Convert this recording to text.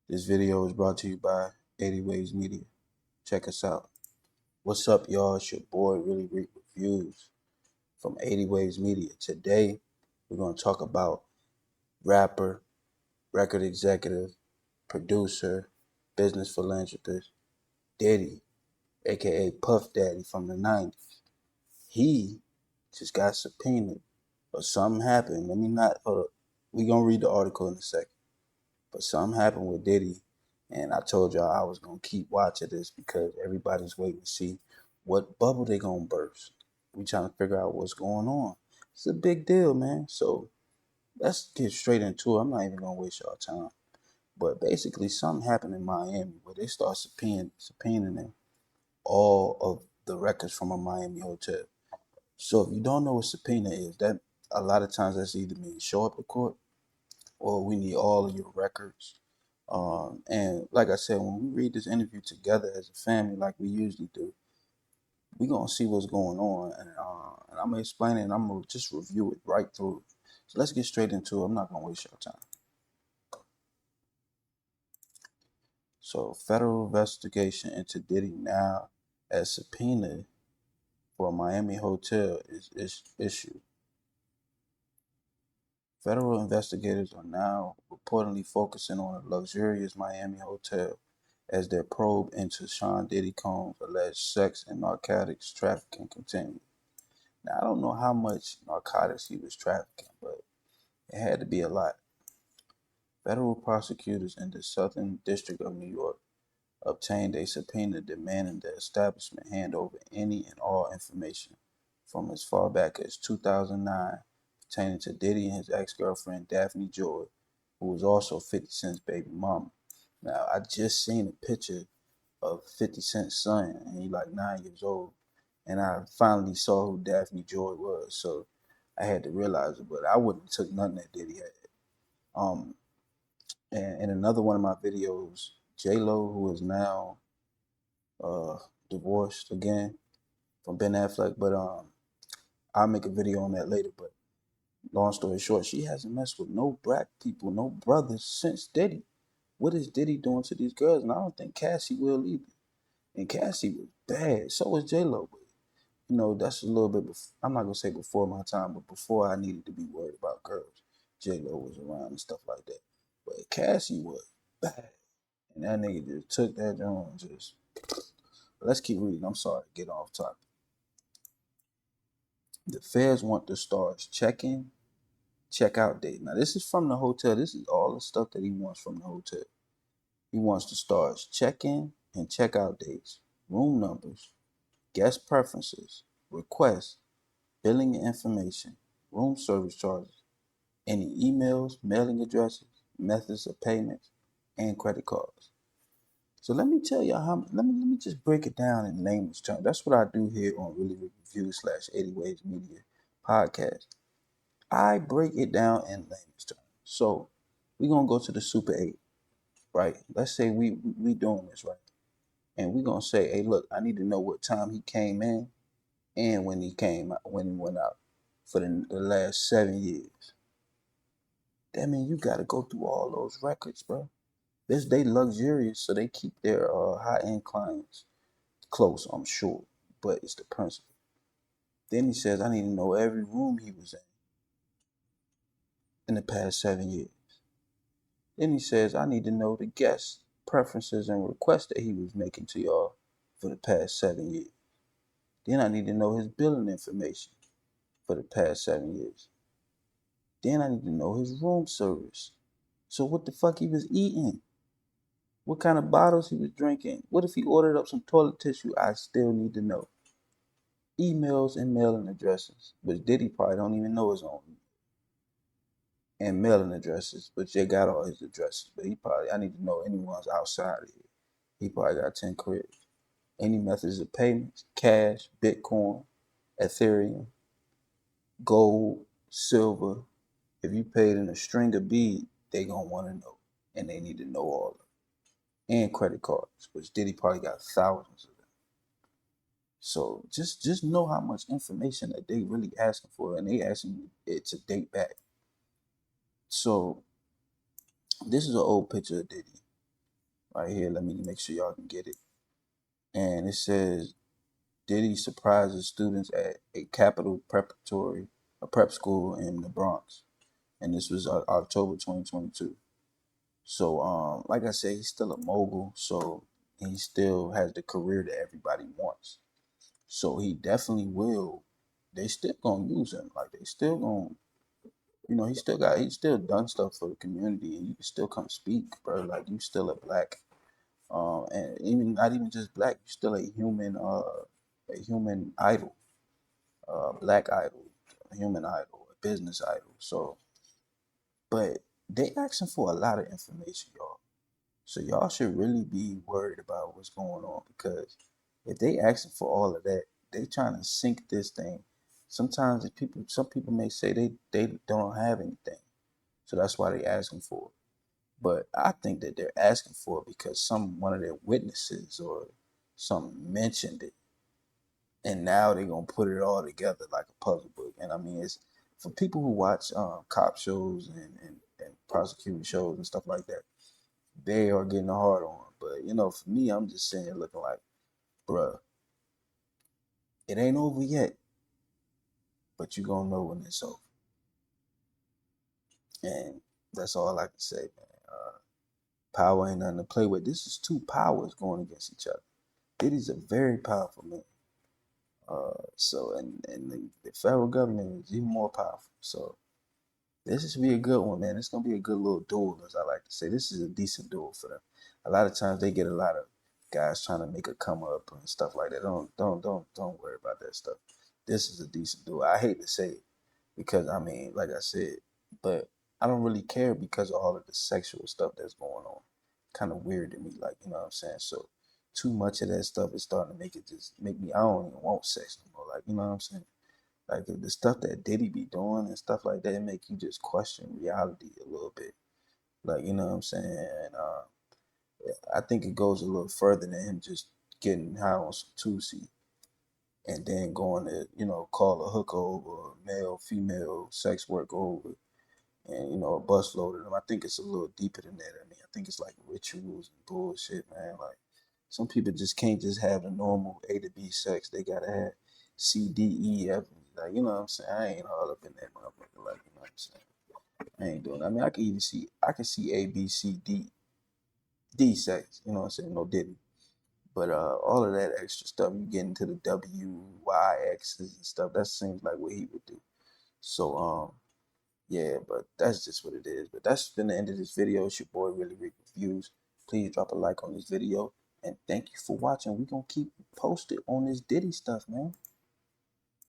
This video is brought to you by 80 Ways Media. Check us out. What's up, y'all? It's your boy, Really Read Reviews from 80 Ways Media. Today, we're going to talk about rapper, record executive, producer, business philanthropist, Diddy, aka Puff Daddy from the 90s. He just got subpoenaed, but something happened. Hold up. We're going to read the article in a second. But something happened with Diddy, and I told y'all I was gonna keep watching this because everybody's waiting to see what bubble they gonna burst. We trying to figure out what's going on. It's a big deal, man. So let's get straight into it. I'm not even gonna waste y'all time. But basically, something happened in Miami where they start subpoenaing all of the records from a Miami hotel. So if you don't know what subpoena is, that a lot of times that's either mean show up to court or we need all of your records. And like I said, when we read this interview together as a family, like we usually do, we're going to see what's going on. And I'm going to explain it and I'm going to just review it right through. So let's get straight into it. I'm not going to waste your time. So, federal investigation into Diddy now as subpoena for a Miami hotel is issued. Federal investigators are now reportedly focusing on a luxurious Miami hotel as their probe into Sean Diddy Combs' alleged sex and narcotics trafficking continued. Now, I don't know how much narcotics he was trafficking, but it had to be a lot. Federal prosecutors in the Southern District of New York obtained a subpoena demanding the establishment hand over any and all information from as far back as 2009 pertaining to Diddy and his ex-girlfriend Daphne Joy, who was also 50 Cent's baby mama. Now, I just seen a picture of 50 Cent's son, and he's like 9 years old, and I finally saw who Daphne Joy was, so I had to realize it, but I wouldn't have took nothing that Diddy had. And in another one of my videos, J-Lo, who is now uh, divorced again from Ben Affleck, but I'll make a video on that later. But long story short, she hasn't messed with no black people, no brothers since Diddy. What is Diddy doing to these girls? And I don't think Cassie will either. And Cassie was bad. So was J-Lo. But, that's a little bit, I'm not going to say before my time, but before I needed to be worried about girls. J-Lo was around and stuff like that. But Cassie was bad. And that nigga just took that joint and just... Let's keep reading. I'm sorry to get off topic. The feds want the stars check-in, check-out date. Now, this is from the hotel. This is all the stuff that he wants from the hotel. He wants the stars check-in and check-out dates, room numbers, guest preferences, requests, billing information, room service charges, any emails, mailing addresses, methods of payments, and credit cards. So let me tell y'all let me just break it down in layman's terms. That's what I do here on Really Review / 80 Ways Media podcast. I break it down in layman's terms. So we're gonna go to the Super 8, right? Let's say we doing this right. And we're gonna say, hey, look, I need to know what time he came in and when he came out, when he went out for the last 7 years. That means you gotta go through all those records, bro. They luxurious, so they keep their high-end clients close, I'm sure, but it's the principle. Then he says, I need to know every room he was in the past 7 years. Then he says, I need to know the guests, preferences, and requests that he was making to y'all for the past 7 years. Then I need to know his billing information for the past 7 years. Then I need to know his room service. So what the fuck he was eating? What kind of bottles he was drinking? What if he ordered up some toilet tissue? I still need to know. Emails and mailing addresses, which Diddy probably don't even know his own. And mailing addresses, but they got all his addresses. But I need to know anyone's outside of here. He probably got 10 cribs. Any methods of payments, cash, Bitcoin, Ethereum, gold, silver. If you paid in a string of beads, they gonna want to know. And they need to know all of it. And credit cards, which Diddy probably got thousands of them. So just know how much information that they really asking for, and they asking it to date back. So this is an old picture of Diddy. right here. Let me make sure y'all can get it. And it says Diddy surprises students at a Capital Preparatory, a prep school in the Bronx, and this was October 2022. So, like I said, he's still a mogul, so he still has the career that everybody wants. So he definitely will. They still gonna use him. Like they still gonna, he's still done stuff for the community, and you can still come speak, bro. Like you still a black, and even not even just black, you still a human idol, black idol, a human idol, a business idol. So, but they asking for a lot of information, y'all. So y'all should really be worried about what's going on, because if they asking for all of that, they trying to sink this thing. Sometimes some people may say they don't have anything, so that's why they asking for it. But I think that they're asking for it because one of their witnesses or some mentioned it, and now they're gonna put it all together like a puzzle book. And I mean, it's for people who watch cop shows and prosecuting shows and stuff like that. They are getting hard on. But for me, I'm just saying, looking like, bruh, it ain't over yet, but you gonna know when it's over. And that's all I can say, man. Power ain't nothing to play with. This is two powers going against each other. Diddy's a very powerful man. And the federal government is even more powerful. So this is gonna be a good one, man. It's gonna be a good little duel, as I like to say. This is a decent duel for them. A lot of times they get a lot of guys trying to make a come up and stuff like that. Don't worry about that stuff. This is a decent duel. I hate to say it because I mean, like I said, but I don't really care because of all of the sexual stuff that's going on. Kind of weird to me, like you know what I'm saying. So too much of that stuff is starting to make me. I don't even want sex no more. Like you know what I'm saying. Like the stuff that Diddy be doing and stuff like that, it make you just question reality a little bit. Like you know what I'm saying. And I think it goes a little further than him just getting high on some 2C and then going to call a hooker over, male, female, sex work over, and a busload of them. I think it's a little deeper than that. I mean, I think it's like rituals and bullshit, man. Like some people just can't just have the normal A to B sex. They gotta have C, D, E, F. Like you know what I'm saying. I ain't all up in that motherfucker. Like you know what I'm saying. I ain't doing. I mean, I can see A, B, C, D sex. You know what I'm saying. No Diddy. But all of that extra stuff, you get into the W, Y, X's and stuff. That seems like what he would do. So yeah, but that's just what it is. But that's been the end of this video. It's your boy Really Rick Reviews. Please drop a like on this video. And thank you for watching. We're going to keep posted on this Diddy stuff, man.